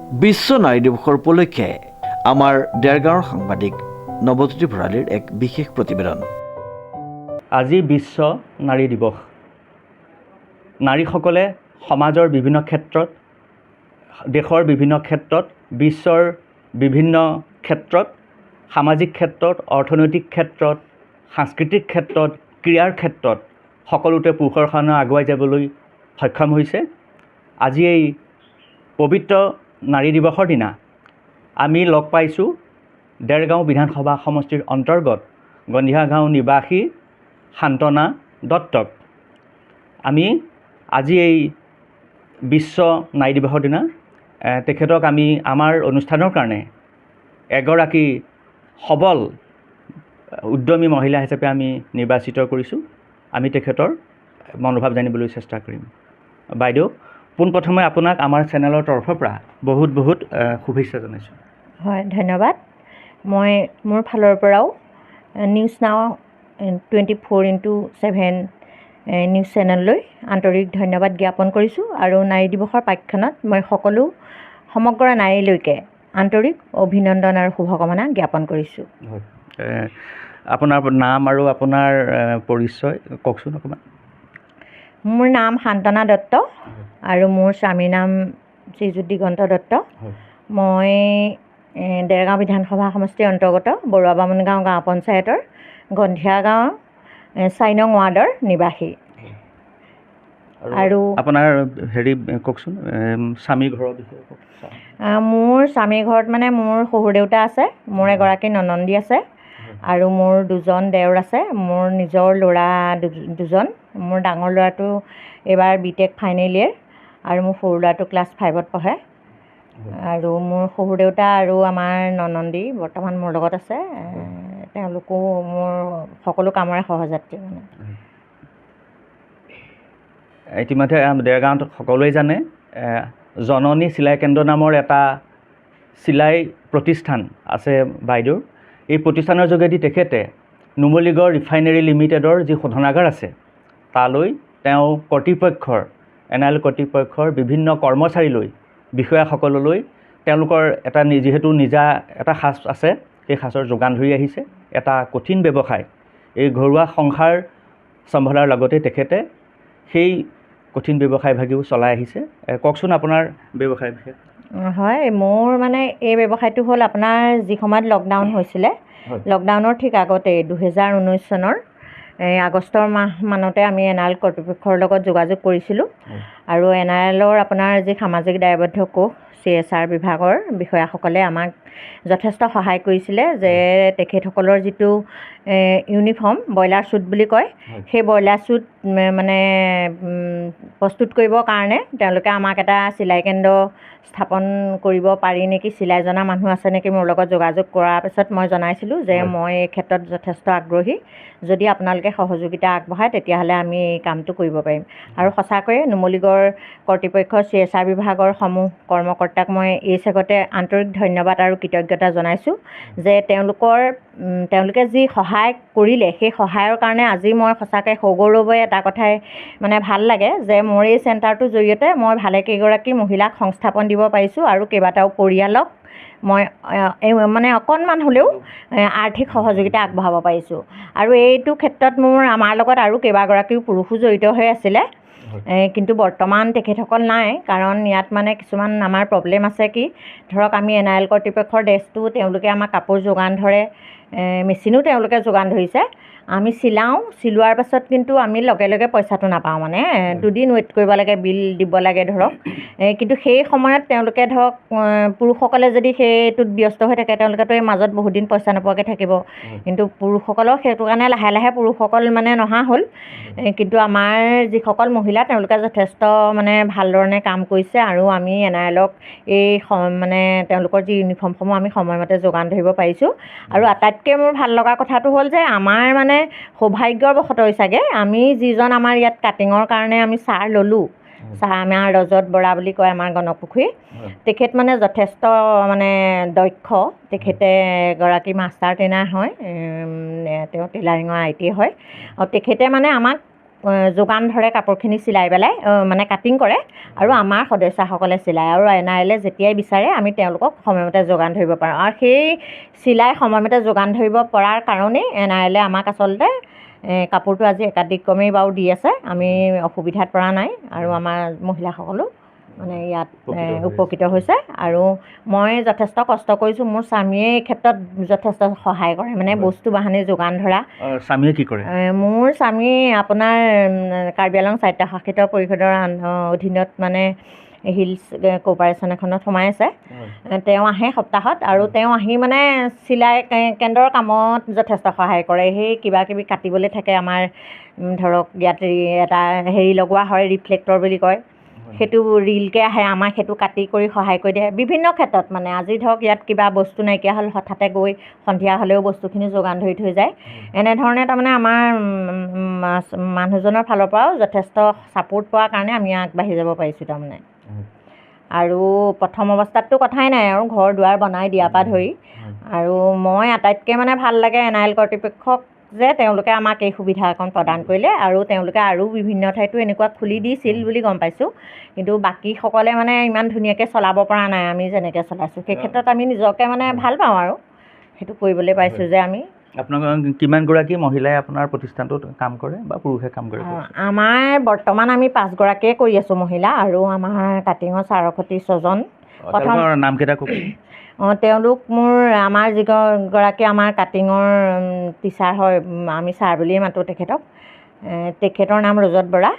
বিশ্ব নাৰী দিৱসৰ উপলক্ষে আমাৰ দেৰগাঁৱৰ সাংবাদিক নৱজ্যোতি ভৰালীৰ এক বিশেষ প্ৰতিবেদন। আজি বিশ্ব নাৰী দিৱস। নাৰীসকলে সমাজৰ বিভিন্ন ক্ষেত্ৰত, দেশৰ বিভিন্ন ক্ষেত্ৰত, বিশ্বৰ বিভিন্ন ক্ষেত্ৰত, সামাজিক ক্ষেত্ৰত, অৰ্থনৈতিক ক্ষেত্ৰত, সাংস্কৃতিক ক্ষেত্ৰত, ক্ৰীড়াৰ ক্ষেত্ৰত সকলোতে পুৰুষৰ সমানে আগুৱাই যাবলৈ সক্ষম হৈছে। আজি এই পবিত্ৰ নাৰী দিৱসৰ দিনা আমি লগ পাইছোঁ দেৰগাঁও বিধানসভা সমষ্টিৰ অন্তৰ্গত গন্ধিয়া গাঁও নিবাসী শান্তনা দত্তক। আমি আজি এই বিশ্ব নাৰী দিৱসৰ দিনা তেখেতক আমি আমাৰ অনুষ্ঠানৰ কাৰণে এগৰাকী সবল উদ্যমী মহিলা হিচাপে আমি নিৰ্বাচিত কৰিছোঁ। আমি তেখেতৰ মনোভাৱ জানিবলৈ চেষ্টা কৰিম। বাইদেউ, পোনপ্ৰথমে আপোনাক আমাৰ চেনেলৰ তৰফৰ পৰা বহুত বহুত শুভেচ্ছা জনাইছোঁ। হয়, ধন্যবাদ। মই মোৰ ফালৰ পৰাও নিউজ নাও 24/7 নিউজ চেনেললৈ আন্তৰিক ধন্যবাদ জ্ঞাপন কৰিছোঁ। আৰু নাৰী দিৱসৰ পাক্ষণত মই সকলো সমগ্ৰ নাৰীলৈকে আন্তৰিক অভিনন্দন আৰু শুভকামনা জ্ঞাপন কৰিছোঁ। হয়, আপোনাৰ নাম আৰু আপোনাৰ পৰিচয় কওকচোন অকণমান। মোৰ নাম শান্তনা দত্ত আৰু মোৰ স্বামীৰ নাম শ্ৰীযুত দিগন্ত দত্ত। মই দেৰগাঁও বিধানসভা সমষ্টিৰ অন্তৰ্গত বৰুৱা বামুণ গাঁও গাঁও পঞ্চায়তৰ গন্ধিয়া গাঁও 4 নং ৱাৰ্ডৰ নিবাসী। আৰু আপোনাৰ কওকচোন স্বামীৰ ঘৰৰ বিষয়ে কওক। মোৰ স্বামীৰ ঘৰত মানে মোৰ শহুৰ দেউতা আছে, মোৰ এগৰাকী ননন্দী আছে আৰু মোৰ দুজন দেওৰ আছে। মোৰ নিজৰ ল'ৰা দুজন। মোৰ ডাঙৰ ল'ৰাটো এইবাৰ BTech ফাইনেল ইয়েৰ আৰু মোৰ সৰু ল'ৰাটো ক্লাছ 5ত পঢ়ে। আৰু মোৰ শহুৰ দেউতা আৰু আমাৰ ননন্দী বৰ্তমান মোৰ লগত আছে। তেওঁলোকো মোৰ সকলো কামৰে সহযাত্ৰী। মানে ইতিমধ্যে দেৰগাঁৱত সকলোৱে জানে জননী চিলাই কেন্দ্ৰ নামৰ এটা চিলাই প্ৰতিষ্ঠান আছে বাইদেউৰ। এই প্ৰতিষ্ঠানৰ যোগেদি তেখেতে নুমলীগড় ৰিফাইনেৰী লিমিটেডৰ যি শোধনাগাৰ আছে তালৈ তেওঁ কৰ্তৃপক্ষৰ NIL কৰ্তৃপক্ষৰ বিভিন্ন কৰ্মচাৰীলৈ, বিষয়াসকললৈ তেওঁলোকৰ এটা যিহেতু নিজা এটা সাজ আছে, সেই সাজৰ যোগান ধৰি আহিছে। এটা কঠিন ব্যৱসায়, এই ঘৰুৱা সংসাৰ চম্ভালাৰ লগতে তেখেতে সেই কঠিন ব্যৱসায়ভাগিও চলাই আহিছে। কওকচোন আপোনাৰ ব্যৱসায়ৰ বিষয়ে। হয়, মোৰ মানে এই ব্যৱসায়টো হ'ল আপোনাৰ যি সময়ত লকডাউন হৈছিলে, লকডাউনৰ ঠিক আগতে 2019 চনৰ আগষ্টৰ মাহমানতে আমি NIL কৰ্তৃপক্ষৰ লগত যোগাযোগ কৰিছিলোঁ। আৰু NILৰ আপোনাৰ যি সামাজিক দায়বদ্ধ কোষ CSR বিভাগৰ বিষয়াসকলে আমাক যথেষ্ট সহায় কৰিছিলে যে তেখেতসকলৰ যিটো ইউনিফৰ্ম ব্ৰইলাৰ শ্বুট বুলি কয়, সেই ব্ৰইলাৰ শ্বুট মানে প্ৰস্তুত কৰিবৰ কাৰণে তেওঁলোকে আমাক এটা চিলাই কেন্দ্ৰ স্থাপন কৰিব পাৰি নেকি, চিলাই জনা মানুহ আছে নেকি মোৰ লগত যোগাযোগ কৰাৰ পিছত মই জনাইছিলোঁ যে মই এই ক্ষেত্ৰত যথেষ্ট আগ্ৰহী। যদি আপোনালোকে সহযোগিতা আগবঢ়ায় তেতিয়াহ'লে আমি এই কামটো কৰিব পাৰিম। আৰু সঁচাকৈয়ে নুমলীগড় কৰ্তৃপক্ষৰ CSR বিভাগৰ সমূহ কৰ্মকৰ্তাক মই এই চেগতে আন্তৰিক ধন্যবাদ আৰু কৃতজ্ঞতা জনাইছোঁ যে তেওঁলোকে যি সহায় কৰিলে সেই সহায়ৰ কাৰণে আজি মই সঁচাকৈ সগৌৰৱে এটা কথাই মানে ভাল লাগে যে মোৰ এই চেণ্টাৰটোৰ জৰিয়তে মই ভালেকেইগৰাকী মহিলাক সংস্থাপন দিব পাৰিছোঁ আৰু কেইবাটাও পৰিয়ালক মই মানে অকণমান হ'লেও আৰ্থিক সহযোগিতা আগবঢ়াব পাৰিছোঁ। আৰু এইটো ক্ষেত্ৰত আমাৰ লগত আৰু কেইবাগৰাকীও পুৰুষো জড়িত হৈ আছিলে, কিন্তু বৰ্তমান তেখেতসকল নাই। কাৰণ ইয়াত মানে কিছুমান আমাৰ প্ৰব্লেম আছে। কি ধৰক আমি NIL কৰ্তৃপক্ষৰ ড্ৰেছটো তেওঁলোকে আমাক কাপোৰ যোগান ধৰে, মেচিনো তেওঁলোকে যোগান ধৰিছে। আমি চিলোৱাৰ পাছত কিন্তু আমি লগে লগে পইচাটো নাপাওঁ। মানে 2 দিন ৱেইট কৰিব লাগে, বিল দিব লাগে ধৰক। কিন্তু সেই সময়ত তেওঁলোকে ধৰক পুৰুষসকলে যদি সেইটোত ব্যস্ত হৈ থাকে তেওঁলোকেতো এই মাজত বহুত দিন পইচা নোপোৱাকৈ থাকিব। কিন্তু পুৰুষসকলৰ সেইটো কাৰণে লাহে লাহে পুৰুষসকল মানে নহা হ'ল। কিন্তু আমাৰ যিসকল মহিলা তেওঁলোকে যথেষ্ট মানে ভালধৰণে কাম কৰিছে আৰু আমি NILক এই মানে তেওঁলোকৰ যি ইউনিফৰ্মসমূহ আমি সময়মতে যোগান ধৰিব পাৰিছোঁ। আৰু আটাইতকৈ মোৰ ভাল লগা কথাটো হ'ল যে আমাৰ মানে সৌভাগ্যৰ বশতঃ চাগে আমি যিজন আমাৰ ইয়াত কাটিঙৰ কাৰণে আমি ছাৰ ল'লোঁ, ছাৰ আমাৰ ৰজত বৰা বুলি কয় আমাৰ গণপুখুৰী, তেখেত মানে যথেষ্ট মানে দক্ষ। তেখেতে এগৰাকী মাষ্টাৰ ট্ৰেইনাৰ হয়, তেওঁ টেইলাৰিঙৰ ITA হয়। আৰু তেখেতে মানে আমাক যোগান ধৰে কাপোৰখিনি চিলাই পেলাই মানে কাটিং কৰে আৰু আমাৰ সদস্যাসকলে চিলায় আৰু NRL যেতিয়াই বিচাৰে আমি তেওঁলোকক সময়মতে যোগান ধৰিব পাৰোঁ আৰু সেই চিলাই সময়মতে যোগান ধৰিব পৰাৰ কাৰণেই NRL আমাক আচলতে কাপোৰটো আজি একাধিক্ৰমেই বাৰু দি আছে আমি অসুবিধাত পৰা নাই আৰু আমাৰ মহিলাসকলো মানে ইয়াত উপকৃত হৈছে আৰু মই যথেষ্ট কষ্ট কৰিছোঁ মোৰ স্বামীয়ে এই ক্ষেত্ৰত যথেষ্ট সহায় কৰে মানে বস্তু বাহানি যোগান ধৰা স্বামীয়ে কি কৰে মোৰ স্বামী আপোনাৰ কাৰ্বি আংলং স্বায়ত্তশাসিত পৰিষদৰ অধীনত মানে হিলছ কোঅপাৰেশ্যন এখনত সোমাই আছে তেওঁ আহে সপ্তাহত আৰু তেওঁ আহি মানে চিলাই কেন্দ্ৰৰ কামত যথেষ্ট সহায় কৰে সেই কিবা কিবি কাটিবলৈ থাকে আমাৰ ধৰক ইয়াত এটা হেৰি লগোৱা হয় ৰিফ্লেক্টৰ বুলি কয় সেইটো ৰিলকৈ আহে আমাক সেইটো কাটি কৰি সহায় কৰি দিয়ে বিভিন্ন ক্ষেত্ৰত মানে আজি ধৰক ইয়াত কিবা বস্তু নাইকিয়া হ'ল হঠাতে গৈ সন্ধিয়া হ'লেও বস্তুখিনি যোগান ধৰি থৈ যায় এনেধৰণে তাৰমানে আমাৰ মানুহজনৰ ফালৰ পৰাও যথেষ্ট ছাপোৰ্ট পোৱাৰ কাৰণে আমি আগবাঢ়ি যাব পাৰিছোঁ তাৰমানে আৰু প্ৰথম অৱস্থাততো কথাই নাই আৰু ঘৰ দুৱাৰ বনাই দিয়াৰ পৰা ধৰি আৰু মই আটাইতকৈ মানে ভাল লাগে NRL কৰ্তৃপক্ষক যে তেওঁলোকে আমাক এই সুবিধাকণ প্ৰদান কৰিলে আৰু তেওঁলোকে আৰু বিভিন্ন ঠাইতো এনেকুৱা খুলি দিছিল বুলি গম পাইছোঁ কিন্তু বাকীসকলে মানে ইমান ধুনীয়াকৈ চলাব পৰা নাই আমি যেনেকৈ চলাইছোঁ সেই ক্ষেত্ৰত আমি নিজকে মানে ভাল পাওঁ আৰু সেইটো কৰিবলৈ পাইছোঁ যে আমি আপোনালোকৰ কিমানগৰাকী মহিলাই আপোনাৰ প্ৰতিষ্ঠানটোত কাম কৰে বা পুৰুষে কাম কৰে আমাৰ বৰ্তমান আমি 5গৰাকীয়ে কৰি আছোঁ মহিলা আৰু আমাৰ কাটিঙৰ ছাৰৰ সৈতে 6জন নামকেইটা কওক তেওঁলোক মোৰ আমাৰ যিগৰাকী আমাৰ কাটিঙৰ টিচাৰ হয় আমি ছাৰ বুলিয়ে মাতোঁ তেখেতক তেখেতৰ নাম ৰজত বৰা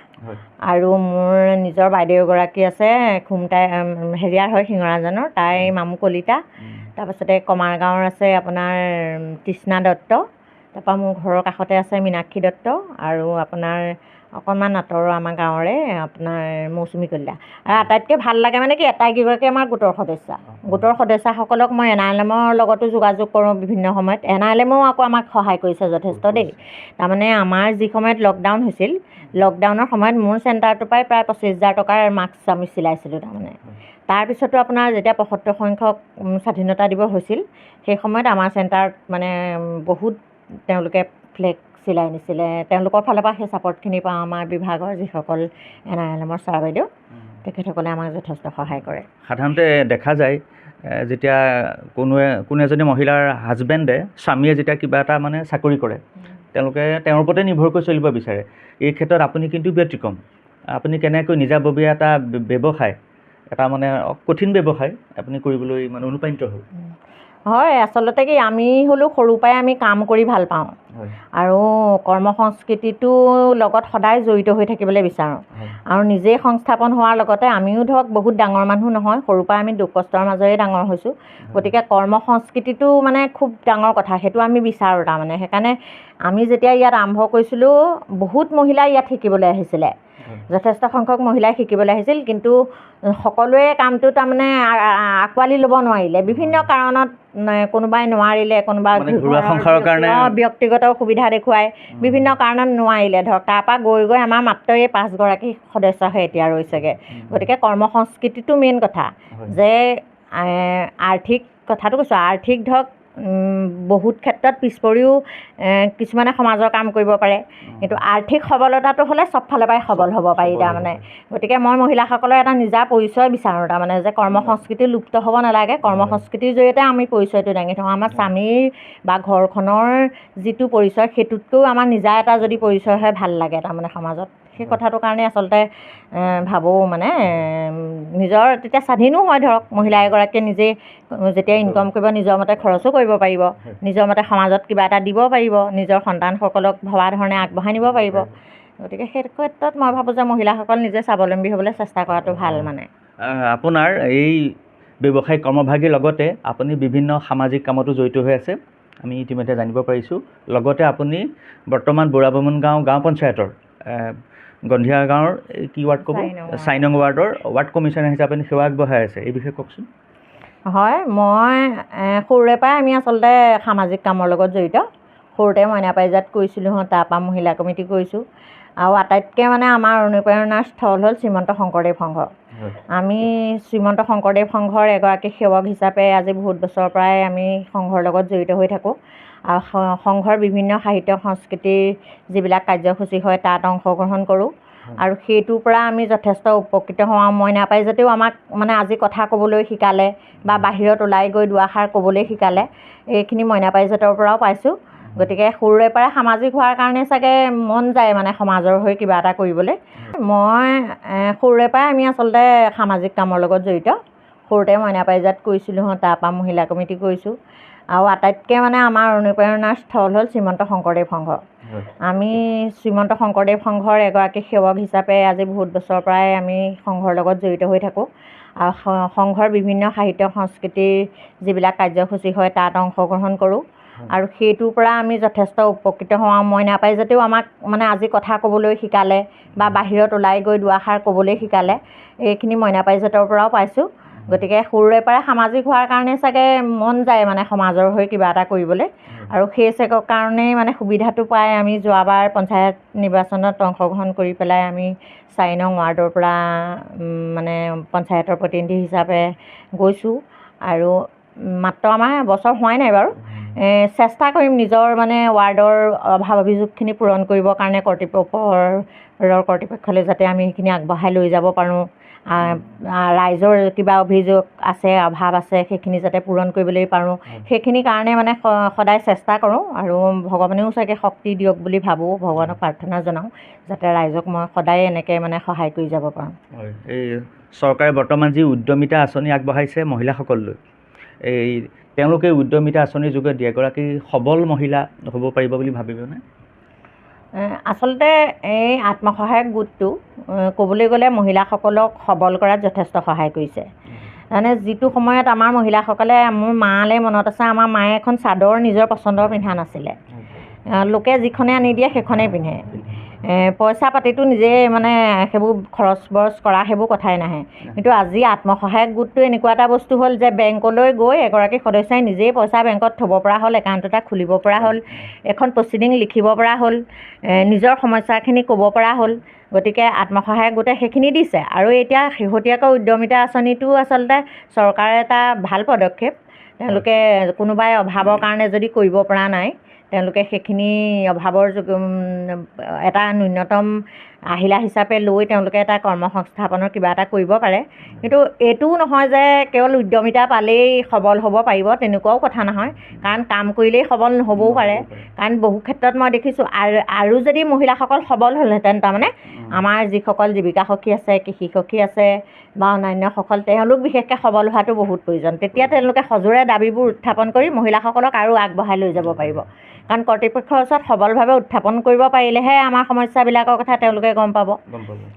আৰু মোৰ নিজৰ বাইদেউ এগৰাকী আছে খুমটাই হেৰিয়াৰ হয় শিঙৰাজানৰ তাই মামু কলিতা তাৰপাছতে কমাৰগাঁৱৰ আছে আপোনাৰ তৃষ্ণা দত্ত তাৰপৰা মোৰ ঘৰৰ কাষতে আছে মীনাক্ষী দত্ত আৰু আপোনাৰ অকণমান আঁতৰৰ আমাৰ গাঁৱৰে আপোনাৰ মৌচুমী কলিতা আৰু আটাইতকৈ ভাল লাগে মানে কি এটাইকেইগৰাকী আমাৰ গোটৰ সদস্যাসকলক মই NRLMৰ লগতো যোগাযোগ কৰোঁ বিভিন্ন সময়ত NRLMেও আকৌ আমাক সহায় কৰিছে যথেষ্ট দেই তাৰমানে আমাৰ যি সময়ত লকডাউন হৈছিল লকডাউনৰ সময়ত মোৰ চেণ্টাৰটোৰ পৰাই প্ৰায় 25,000 টকাৰ মাস্ক আমি চিলাইছিলোঁ তাৰমানে তাৰপিছতো আপোনাৰ যেতিয়া 75 সংখ্যক স্বাধীনতা দিৱস হৈছিল সেই সময়ত আমাৰ চেণ্টাৰত মানে বহুত তেওঁলোকে ফ্লেগ চিলাই নিছিলে তেওঁলোকৰ ফালৰ পৰা সেই ছাপৰ্টখিনি পাওঁ আমাৰ বিভাগৰ যিসকল NRLMৰ ছাৰ বাইদেউ তেখেতসকলে আমাক যথেষ্ট সহায় কৰে সাধাৰণতে দেখা যায় যেতিয়া কোনো এজনী মহিলাৰ হাজবেণ্ডে স্বামীয়ে যেতিয়া কিবা এটা মানে চাকৰি কৰে তেওঁলোকে তেওঁৰ ওপৰতে নিৰ্ভৰ কৰি চলিব বিচাৰে এই ক্ষেত্ৰত আপুনি কিন্তু ব্যতিক্ৰম আপুনি কেনেকৈ নিজাববীয়া এটা ব্যৱসায় এটা মানে কঠিন ব্যৱসায় আপুনি কৰিবলৈ মানে অনুপ্ৰাণিত হ'ল হয় আচলতে কি আমি হ'লেও সৰুৰ পৰাই আমি কাম কৰি ভাল পাওঁ আৰু কৰ্ম সংস্কৃতিটো লগত সদায় জড়িত হৈ থাকিবলৈ বিচাৰোঁ আৰু নিজেই সংস্থাপন হোৱাৰ লগতে আমিও ধৰক বহুত ডাঙৰ মানুহ নহয় সৰুৰ পৰা আমি দুখ কষ্টৰ মাজেৰে ডাঙৰ হৈছোঁ গতিকে কৰ্ম সংস্কৃতিটো মানে খুব ডাঙৰ কথা সেইটো আমি বিচাৰোঁ তাৰমানে সেইকাৰণে আমি যেতিয়া ইয়াত আৰম্ভ কৰিছিলোঁ বহুত মহিলাই ইয়াত শিকিবলৈ আহিছিলে যথেষ্ট সংখ্যক মহিলাই শিকিবলৈ আহিছিল কিন্তু সকলোৱে কামটো তাৰমানে আঁকোৱালি ল'ব নোৱাৰিলে বিভিন্ন কাৰণত কোনোবাই নোৱাৰিলে কোনোবা ব্যক্তিগত সুবিধা দেখুৱাই বিভিন্ন কাৰণত নোৱাৰিলে ধৰক তাৰপৰা গৈ আমাৰ মাত্ৰ এই 5গৰাকী সদস্যহে এতিয়া ৰৈছেগৈ গতিকে কৰ্ম সংস্কৃতিটো মেইন কথা যে আৰ্থিক কথাটো কৈছোঁ আৰ্থিক ধৰক বহুত ক্ষেত্ৰত পিছ পৰিও কিছুমানে সমাজৰ কাম কৰিব পাৰে কিন্তু আৰ্থিক সবলতাটো হ'লে চব ফালৰ পৰাই সবল হ'ব পাৰি তাৰমানে গতিকে মই মহিলাসকলৰ এটা নিজা পৰিচয় বিচাৰোঁ তাৰমানে যে কৰ্ম সংস্কৃতি লুপ্ত হ'ব নালাগে কৰ্ম সংস্কৃতিৰ জৰিয়তে আমি পৰিচয়টো দাঙি থওঁ আমাৰ স্বামীৰ বা ঘৰখনৰ যিটো পৰিচয় সেইটোতকৈও আমাৰ নিজা এটা যদি পৰিচয় হয় ভাল লাগে তাৰমানে সমাজত সেই কথাটোৰ কাৰণে আচলতে ভাবোঁ মানে নিজৰ তেতিয়া স্বাধীনো হয় ধৰক মহিলা এগৰাকীয়ে নিজে যেতিয়া ইনকম কৰিব নিজৰ মতে খৰচো কৰিব পাৰিব নিজৰ মতে সমাজত কিবা এটা দিব পাৰিব নিজৰ সন্তানসকলক ভবা ধৰণে আগবঢ়াই নিব পাৰিব গতিকে সেই ক্ষেত্ৰত মই ভাবোঁ যে মহিলাসকল নিজে স্বাৱলম্বী হ'বলৈ চেষ্টা কৰাটো ভাল মানে আপোনাৰ এই ব্যৱসায়িক কৰ্মভাগীৰ লগতে আপুনি বিভিন্ন সামাজিক কামতো জড়িত হৈ আছে আমি ইতিমধ্যে জানিব পাৰিছোঁ লগতে আপুনি বৰ্তমান বুঢ়াবামুণ গাঁও পঞ্চায়তৰ গন্ধিয়া গাঁৱৰ কি ৱাৰ্ড ক'ব 4 নং ৱাৰ্ডৰ ৱাৰ্ড কমিশ্যনাৰ হিচাপে সেৱা আগবঢ়াই আছে এই বিষয়ে কওকচোন হয় মই সৰুৰে পৰাই আমি আচলতে সামাজিক কামৰ লগত জড়িত সৰুতে মইনা পাৰিজাত কৰিছিলোঁ তাৰপৰা মহিলা কমিটি কৰিছোঁ আৰু আটাইতকৈ মানে আমাৰ অনুপ্ৰেৰণাৰ স্থল হ'ল শ্ৰীমন্ত শংকৰদেৱ সংঘ আমি শ্ৰীমন্ত শংকৰদেৱ সংঘৰ এগৰাকী সেৱক হিচাপে আজি বহুত বছৰৰ পৰাই আমি সংঘৰ লগত জড়িত হৈ থাকোঁ আৰু সংঘৰ বিভিন্ন সাহিত্য সংস্কৃতিৰ যিবিলাক কাৰ্যসূচী হয় তাত অংশগ্ৰহণ কৰোঁ আৰু সেইটোৰ পৰা আমি যথেষ্ট উপকৃত হওঁ। মইনা পাৰিজাতেও আমাক মানে আজি কথা ক'বলৈ শিকালে বা বাহিৰত ওলাই গৈ দুআষাৰ ক'বলৈ শিকালে, এইখিনি মইনা পাৰিজাতৰ পৰাও পাইছোঁ। গতিকে সৰুৰে পৰাই সামাজিক হোৱাৰ কাৰণে চাগে মন যায় মানে সমাজৰ হৈ কিবা এটা কৰিবলৈ। মই সৰুৰে পৰাই আমি আচলতে সামাজিক কামৰ লগত জড়িত। সৰুতে মইনা পাৰিজাত কৰিছিলোঁ, তাৰপৰা মহিলা কমিটি কৰিছোঁ আৰু আটাইতকৈ মানে আমাৰ অনুপ্ৰেৰণাৰ স্থল হ'ল শ্ৰীমন্ত শংকৰদেৱ সংঘ। আমি শ্ৰীমন্ত শংকৰদেৱ সংঘৰ এগৰাকী সেৱক হিচাপে আজি বহুত বছৰৰ পৰাই আমি সংঘৰ লগত জড়িত হৈ থাকোঁ আৰু সংঘৰ বিভিন্ন সাহিত্য সংস্কৃতিৰ যিবিলাক কাৰ্যসূচী হয় তাত অংশগ্ৰহণ কৰোঁ আৰু সেইটোৰ পৰা আমি যথেষ্ট উপকৃত হওঁ। মইনা পাৰিজাতেও আমাক মানে আজি কথা ক'বলৈ শিকালে বা বাহিৰত ওলাই গৈ দুআষাৰ ক'বলৈ শিকালে, এইখিনি মইনা পাৰিজাতৰ পৰাও পাইছোঁ। গতিকে সৰুৰে পৰাই সামাজিক হোৱাৰ কাৰণে চাগে মন যায় মানে সমাজৰ হৈ কিবা এটা কৰিবলৈ আৰু সেই কাৰণেই মানে সুবিধাটো পাই আমি যোৱাবাৰ পঞ্চায়ত নিৰ্বাচনত অংশগ্ৰহণ কৰি পেলাই আমি 4 নং ৱাৰ্ডৰ পৰা মানে পঞ্চায়তৰ প্ৰতিনিধি হিচাপে গৈছোঁ আৰু মাত্ৰ আমাৰ বছৰ হোৱাই নাই বাৰু। চেষ্টা কৰিম নিজৰ মানে ৱাৰ্ডৰ অভাৱ অভিযোগখিনি পূৰণ কৰিবৰ কাৰণে ওপৰৰ কৰ্তৃপক্ষলৈ যাতে আমি সেইখিনি আগবঢ়াই লৈ যাব পাৰোঁ। ৰাইজৰ কিবা অভিযোগ আছে, অভাৱ আছে, সেইখিনি যাতে পূৰণ কৰিবলৈ পাৰোঁ, সেইখিনি কাৰণে মানে সদায় চেষ্টা কৰোঁ আৰু ভগৱানেও চাগে শক্তি দিয়ক বুলি ভাবোঁ, ভগৱানক প্ৰাৰ্থনা জনাওঁ যাতে ৰাইজক মই সদায় এনেকৈ মানে সহায় কৰি যাব পাৰোঁ। হয়, এই চৰকাৰে বৰ্তমান যি উদ্যমিতা আঁচনি আগবঢ়াইছে মহিলাসকললৈ, এই তেওঁলোকে উদ্যমিতা আঁচনিৰ যোগেদি এগৰাকী সবল মহিলা হ'ব পাৰিব বুলি ভাবিবনে? আচলতে এই আত্মসহায়ক গোটটো ক'বলৈ গ'লে মহিলাসকলক সবল কৰাত যথেষ্ট সহায় কৰিছে। মানে যিটো সময়ত আমাৰ মহিলাসকলে, মোৰ মালৈ মনত আছে, আমাৰ মায়ে এখন চাদৰ নিজৰ পচন্দৰ পিন্ধা নাছিলে, লোকে যিখনে আনি দিয়ে সেইখনেই পিন্ধে। পইচা পাতিটো নিজে মানে সেইবোৰ খৰচ বৰচ কৰা সেইবোৰ কথাই নাহে। কিন্তু আজি আত্মসহায়ক গোটটো এনেকুৱা এটা বস্তু হ'ল যে বেংকলৈ গৈ এগৰাকী সদস্যাই নিজেই পইচা বেংকত থ'ব পৰা হ'ল, একাউণ্ট এটা খুলিব পৰা হ'ল, এখন প্ৰচিডিং লিখিব পৰা হ'ল, নিজৰ সমস্যাখিনি ক'ব পৰা হ'ল। গতিকে আত্মসহায়ক গোটে সেইখিনি দিছে আৰু এতিয়া শেহতীয়াকৈ উদ্যমিতা আঁচনিটো আচলতে চৰকাৰে এটা ভাল পদক্ষেপ। তেওঁলোকে কোনোবাই অভাৱৰ কাৰণে যদি কৰিব পৰা নাই, তেওঁলোকে সেইখিনি অভাৱৰ এটা ন্যূনতম আহিলা হিচাপে লৈ তেওঁলোকে এটা কৰ্মসংস্থাপনৰ কিবা এটা কৰিব পাৰে। কিন্তু এইটোও নহয় যে কেৱল উদ্যমিতা পালেই সবল হ'ব পাৰিব, তেনেকুৱাও কথা নহয়। কাৰণ কাম কৰিলেই সবল নহ'বও পাৰে। কাৰণ বহু ক্ষেত্ৰত মই দেখিছোঁ আৰু যদি মহিলাসকল সবল হ'লহেঁতেন, তাৰমানে আমাৰ যিসকল জীৱিকা সখী আছে, কৃষি সখী আছে বা অন্যান্যসকল, তেওঁলোক বিশেষকৈ সবল হোৱাটো বহুত প্ৰয়োজন। তেতিয়া তেওঁলোকে সজোৰে দাবীবোৰ উত্থাপন কৰি মহিলাসকলক আৰু আগবঢ়াই লৈ যাব পাৰিব। কাৰণ কৰ্তৃপক্ষৰ ওচৰত সবলভাৱে উত্থাপন কৰিব পাৰিলেহে আমাৰ সমস্যাবিলাকৰ কথা তেওঁলোকে গম পাব।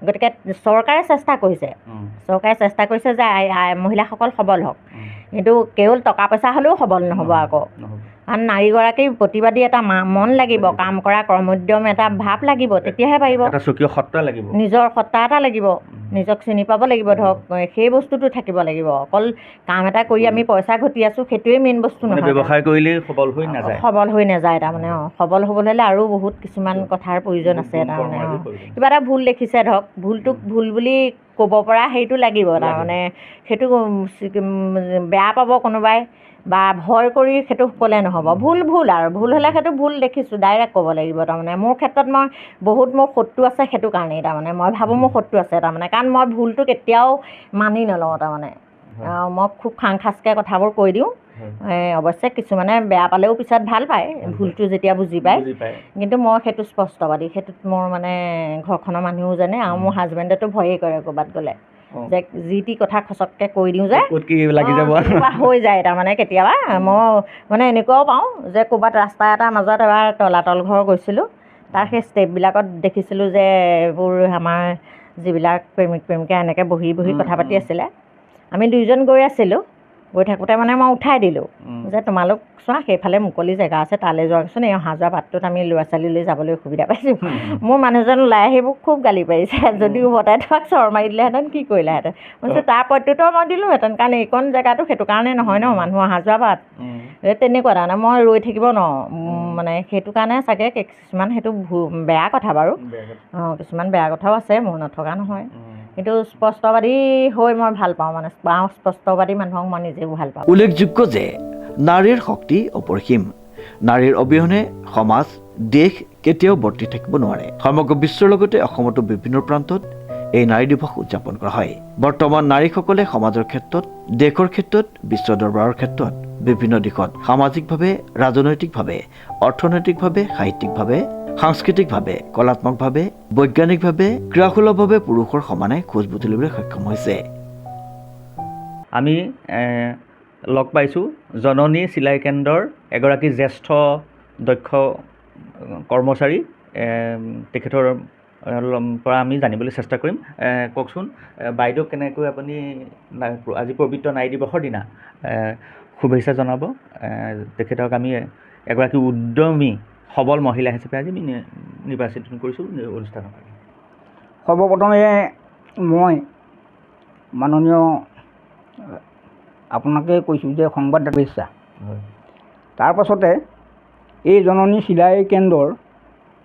গতিকে চৰকাৰে চেষ্টা কৰিছে যে মহিলাসকল সবল হওক, কিন্তু কেৱল টকা পইচা হ'লেও সবল নহ'ব আকৌ। কাৰণ নাৰীগৰাকীৰ প্ৰতিবাদী এটা মন লাগিব, কাম কৰা কৰ্মোদ্যম এটা ভাৱ লাগিব, তেতিয়াহে পাৰিব। নিজৰ সত্তা এটা লাগিব, নিজক চিনি পাব লাগিব। ধৰক সেই বস্তুটো থাকিব লাগিব। অকল কাম এটা কৰি আমি পইচা ঘটি আছোঁ সেইটোৱে মেইন বস্তু নহয়। ব্যৱসায় কৰিলেই সবল হৈ নাযায় তাৰমানে। সবল হ'বলৈ হ'লে আৰু বহুত কিছুমান কথাৰ প্ৰয়োজন আছে তাৰমানে। কিবা এটা ভুল দেখিছে, ধৰক ভুলটোক ভুল বুলি ক'ব পৰা সেইটো লাগিব তাৰমানে। সেইটো বেয়া পাব কোনোবাই বা ভয় কৰি সেইটো ক'লে নহ'ব। ভুল আৰু ভুল হ'লে সেইটো ভুল দেখিছোঁ ডাইৰেক্ট ক'ব লাগিব তাৰমানে। মোৰ ক্ষেত্ৰত মোৰ শত্ৰু আছে, সেইটো কাৰণেই তাৰমানে মই ভাবোঁ মোৰ শত্ৰু আছে তাৰমানে। কাৰণ মই ভুলটো কেতিয়াও মানি নলওঁ তাৰমানে। মই খুব খাং খাচকৈ কথাবোৰ কৈ দিওঁ। অৱশ্যে কিছুমানে বেয়া পালেও পিছত ভাল পায় ভুলটো যেতিয়া বুজি পায়, কিন্তু মই সেইটো স্পষ্টবাদী। সেইটোত মোৰ মানে ঘৰখনৰ মানুহো জানে আৰু মোৰ হাজবেণ্ডেতো ভয়েই কৰে ক'ৰবাত গ'লে, যে যি টি কথা খচককৈ কৈ দিওঁ যে হৈ যায় তাৰমানে। কেতিয়াবা মই মানে এনেকুৱাও পাওঁ যে ক'ৰবাত ৰাস্তা এটাৰ মাজত এবাৰ তলাতল ঘৰ গৈছিলোঁ, তাৰ সেই ষ্টেপবিলাকত দেখিছিলোঁ যে এইবোৰ আমাৰ যিবিলাক প্ৰেমিকা এনেকৈ বহি কথা পাতি আছিলে। আমি দুইজন গৈ আছিলোঁ, গৈ থাকোঁতে মানে মই উঠাই দিলোঁ যে তোমালোক চোৱা সেইফালে মুকলি জেগা আছে, তালৈ যোৱাচোন, এই অহা যোৱা বাটটোত আমি ল'ৰা ছোৱালী লৈ যাবলৈ অসুবিধা পাইছোঁ। মোৰ মানুহজন ওলাই আহি মোক খুব গালি পাৰিছে, যদিও বতাই তোমাক চৰ মাৰি দিলেহেঁতেন কি কৰিলাহেঁতেন। মই কৈছোঁ তাৰ প্ৰত্যুত্তৰ মই দিলোঁহেঁতেন, কাৰণ এইকণ জেগাটো সেইটো কাৰণে নহয় ন, মানুহ অহা যোৱা বাট। তেনেকুৱা তাৰমানে মই ৰৈ থাকিব নোৱাৰোঁ মানে। সেইটো কাৰণে চাগে কিছুমান সেইটো বেয়া কথা বাৰু। কিছুমান বেয়া কথাও আছে, মোৰ নথকা নহয়। কিন্তু স্পষ্টবাদী হৈ মই ভাল পাওঁ মানে, স্পষ্টবাদী মানুহক মই নিজেও ভাল পাওঁ। উল্লেখযোগ্য যে নাৰীৰ শক্তি অপৰিসীম। নাৰীৰ অবিহনে সমাজ দেশ কেতিয়াও বৰ্তি থাকিব নোৱাৰে। সমগ্ৰ বিশ্বৰ লগতে অসমতো বিভিন্ন প্ৰান্তত এই নাৰী দিৱস উদযাপন কৰা হয়। বৰ্তমান নাৰীসকলে সমাজৰ ক্ষেত্ৰত, দেশৰ ক্ষেত্ৰত, বিশ্ব দৰবাৰৰ ক্ষেত্ৰত বিভিন্ন দিশত সামাজিকভাৱে, ৰাজনৈতিকভাৱে, অৰ্থনৈতিকভাৱে, সাহিত্যিকভাৱে, সাংস্কৃতিকভাৱে, কলাত্মকভাৱে, বৈজ্ঞানিকভাৱে, ক্ৰীড়াসুলভভাৱে পুৰুষৰ সমানে খোজ বুটলিবলৈ সক্ষম হৈছে। আমি লগ পাইছোঁ জননী চিলাই কেন্দ্ৰৰ এগৰাকী জ্যেষ্ঠ দক্ষ কৰ্মচাৰী। তেখেতৰ পৰা আমি জানিবলৈ চেষ্টা কৰিম। কওকচোন বাইদেউ, কেনেকৈ আপুনি আজি পবিত্ৰ নাৰী দিৱসৰ দিনা শুভেচ্ছা জনাব? তেখেতক আমি এগৰাকী উদ্যমী সবল মহিলা হিচাপে আজি আমি নিৰ্বাচিত কৰিছোঁ অনুষ্ঠানৰ কাৰণে। সৰ্বপ্ৰথমে মই মাননীয় আপোনাকে কৈছোঁ যে সংবাদদাতা শুভেচ্ছা। তাৰ পাছতে এই জননী চিলাই কেন্দ্ৰৰ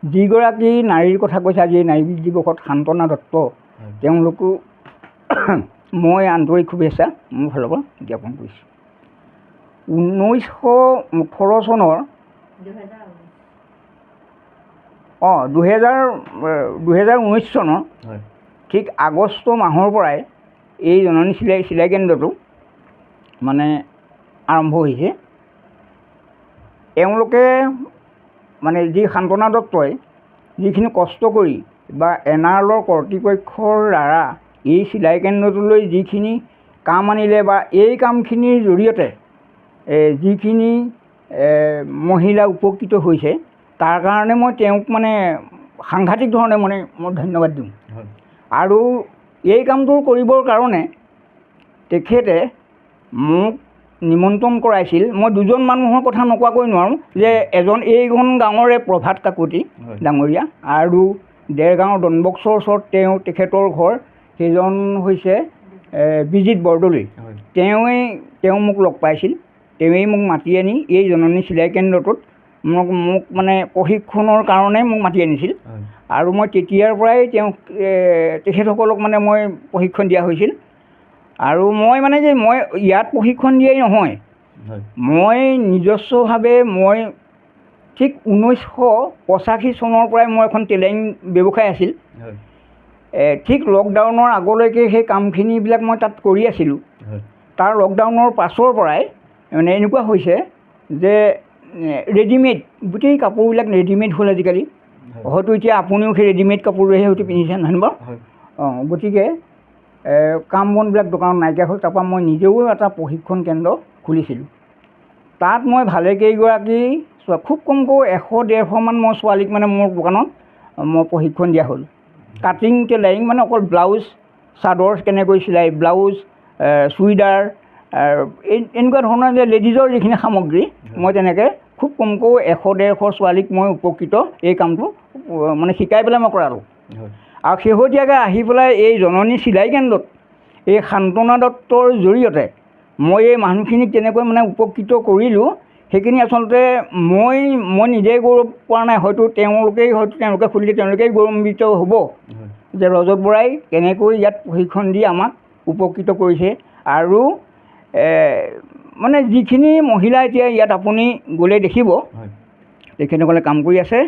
যিগৰাকী নাৰীৰ কথা কৈছে আজি নাৰী দিৱসত, সান্তনা দত্ত, তেওঁলোকো মই আন্তৰিক শুভেচ্ছা মোৰ ফালৰ পৰা জ্ঞাপন কৰিছোঁ। 1918 চনৰ 2019 চনৰ ঠিক আগষ্ট মাহৰ পৰাই এই জননী চিলাই কেন্দ্ৰটো মানে আৰম্ভ হৈছে। এওঁলোকে মানে যি সান্তনা দত্তই যিখিনি কষ্ট কৰি বা এনাৰলৰ কৰ্তৃপক্ষৰ দ্বাৰা এই চিলাই কেন্দ্ৰটোলৈ যিখিনি কাম আনিলে বা এই কামখিনিৰ জৰিয়তে যিখিনি মহিলা উপকৃত হৈছে, তাৰ কাৰণে মই তেওঁক মানে সাংঘাতিক ধৰণে মই ধন্যবাদ দিওঁ। আৰু এই কামটো কৰিবৰ কাৰণে তেখেতে মোক নিমন্ত্ৰণ কৰাইছিল। মই দুজন মানুহৰ কথা নকোৱাকৈ নোৱাৰোঁ যে এইখন গাঁৱৰে প্ৰভাত কাকতি ডাঙৰীয়া আৰু দেৰগাঁৱৰ ডনবক্সৰ ওচৰত তেখেতৰ ঘৰ, সেইজন হৈছে বিজিত বৰদলৈ। তেওঁ মোক লগ পাইছিল। তেওঁৱেই মোক মাতি আনি এই জননী চিলাই কেন্দ্ৰটোত মোক মানে প্ৰশিক্ষণৰ কাৰণে মোক মাতি আনিছিল। আৰু মই তেতিয়াৰ পৰাই তেখেতসকলক মানে মই প্ৰশিক্ষণ দিয়া হৈছিল। আৰু মই মানে যে মই ইয়াত প্ৰশিক্ষণ দিয়াই নহয়, মই নিজস্বভাৱে মই ঠিক 1985 চনৰ পৰাই মোৰ এখন টেইলাৰিং ব্যৱসায় আছিল। ঠিক লকডাউনৰ আগলৈকে সেই কামখিনিবিলাক মই তাত কৰি আছিলোঁ। তাৰ লকডাউনৰ পাছৰ পৰাই মানে এনেকুৱা হৈছে যে ৰেডিমেড গোটেই কাপোৰবিলাক ৰেডিমেড হ'ল আজিকালি। হয়তো এতিয়া আপুনিও সেই ৰেডিমেড কাপোৰেহে হয়তো পিন্ধিছে নহয় বাৰু? গতিকে কাম বনবিলাক দোকানত নাইকিয়া হ'ল। তাৰপৰা মই নিজেও এটা প্ৰশিক্ষণ কেন্দ্ৰ খুলিছিলোঁ। তাত মই ভালেকেইগৰাকী খুব কমকৈ 100-150 মান মই ছোৱালীক মানে মোৰ দোকানত মই প্ৰশিক্ষণ দিয়া হ'ল। কাটিং টেইলাৰিং মানে অকল ব্লাউজ, চাদৰ কেনেকৈ চিলাই, ব্লাউজ, চুইদাৰ, এনেকুৱা ধৰণৰ যে লেডিজৰ যিখিনি সামগ্ৰী, মই তেনেকৈ খুব কমকৈ 100-150 ছোৱালীক মই উপকৃত এই কামটো মানে শিকাই পেলাই মই কৰালোঁ। আৰু শেহতীয়াকৈ আহি পেলাই এই জননী চিলাই কেন্দ্ৰত এই সান্তনা দত্তৰ জৰিয়তে মই এই মানুহখিনিক তেনেকৈ মানে উপকৃত কৰিলোঁ। সেইখিনি আচলতে মই নিজেই গৌৰৱ কৰা নাই, হয়তো তেওঁলোকে খুলিলে তেওঁলোকেই গৌৰৱান্বিত হ'ব যে ৰজত বৰাই কেনেকৈ ইয়াত প্ৰশিক্ষণ দি আমাক উপকৃত কৰিছে। আৰু মানে যিখিনি মহিলা এতিয়া ইয়াত আপুনি গ'লে দেখিব তেখেতসকলে কাম কৰি আছে।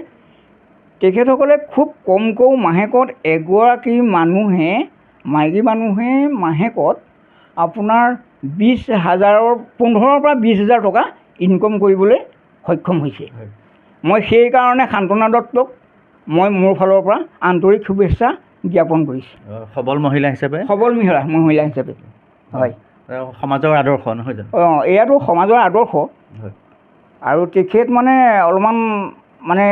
তেখেতসকলে খুব কমকৈ মাহেকত এগৰাকী মাইকী মানুহে মাহেকত আপোনাৰ 15,000 পৰা 20,000 টকা ইনকম কৰিবলৈ সক্ষম হৈছে। মই সেইকাৰণে সান্তনা দত্তক মই মোৰ ফালৰ পৰা আন্তৰিক শুভেচ্ছা জ্ঞাপন কৰিছোঁ। সবল মহিলা হিচাপে হয়, সমাজৰ আদৰ্শ নহয় জানো? এয়াতো সমাজৰ আদৰ্শ। আৰু তেখেত মানে অলপমান মানে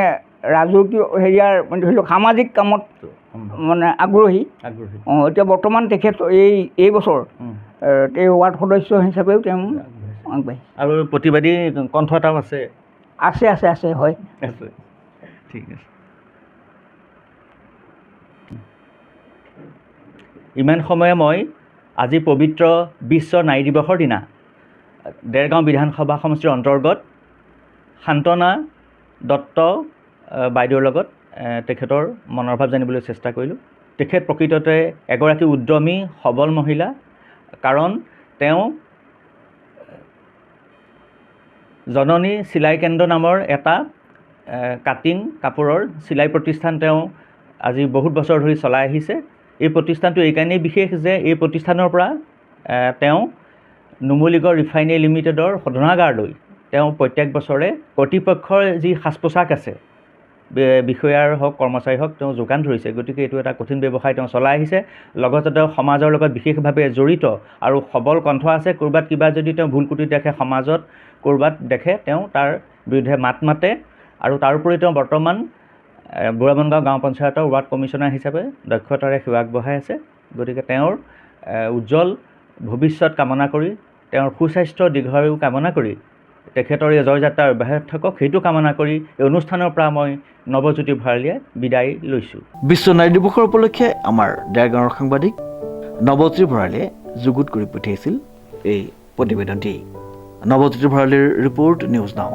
ৰাজকীয় হেৰিয়াৰ ধৰি লওক সামাজিক কামত মানে আগ্ৰহী। এতিয়া বৰ্তমান তেখেত এই বছৰ এই ৱাৰ্ড সদস্য হিচাপেও তেওঁ আগবাঢ়িছে। আৰু প্ৰতিবাদী কণ্ঠ এটাও আছে। হয়। ঠিক আছে। ইমান সময়ে মই আজি পবিত্ৰ বিশ্ব নাৰী দিৱসৰ দিনা দেৰগাঁও বিধানসভা সমষ্টিৰ অন্তৰ্গত সান্তনা দত্ত বাইদেউৰ লগত তেখেতৰ মনৰ ভাৱ জানিবলৈ চেষ্টা কৰিলোঁ। তেখেত প্ৰকৃততে এগৰাকী উদ্যমী সবল মহিলা। কাৰণ তেওঁ জননী চিলাই কেন্দ্ৰ নামৰ এটা কাটিং কাপোৰৰ চিলাই প্ৰতিষ্ঠান তেওঁ আজি বহুত বছৰ ধৰি চলাই আহিছে। এই প্ৰতিষ্ঠানটো এইকাৰণেই বিশেষ যে এই প্ৰতিষ্ঠানৰ পৰা তেওঁ নুমলীগড় ৰিফাইনেৰী লিমিটেডৰ শোধনাগাৰলৈ তেওঁ প্ৰত্যেক বছৰে কৰ্তৃপক্ষৰ যি সাজ পোছাক আছে বিষয়াৰ হওক কৰ্মচাৰী হওক তেওঁ যোগান ধৰিছে। গতিকে এইটো এটা কঠিন ব্যৱসায় তেওঁ চলাই আহিছে। লগতে তেওঁ সমাজৰ লগত বিশেষভাৱে জড়িত আৰু সবল কণ্ঠ আছে। ক'ৰবাত কিবা যদি তেওঁ ভুল ক্ৰুটি দেখে, সমাজত ক'ৰবাত দেখে, তেওঁ তাৰ বিৰুদ্ধে মাত মাতে। আৰু তাৰোপৰি তেওঁ বৰ্তমান বুঢ়াবনগাঁও গাঁও পঞ্চায়তৰ ৱাৰ্ড কমিশ্যনাৰ হিচাপে দক্ষতাৰে সেৱা আগবঢ়াই আছে। গতিকে তেওঁৰ উজ্জ্বল ভৱিষ্যত কামনা কৰি, তেওঁৰ সুস্বাস্থ্য দীৰ্ঘায়ু কামনা কৰি, তেখেতৰ এই জয়যাত্ৰা অব্যাহত থাকক সেইটো কামনা কৰি এই অনুষ্ঠানৰ পৰা মই নৱজ্যোতি ভৰালীয়ে বিদায় লৈছোঁ। বিশ্ব নাৰী দিৱসৰ উপলক্ষে আমাৰ দেৰগাঁৱৰ সাংবাদিক নৱজ্যোতি ভৰালীয়ে যুগুত কৰি পঠিয়াইছিল এই প্ৰতিবেদনটি। নৱজ্যোতি ভৰালীৰ ৰিপৰ্ট, নিউজ নাও।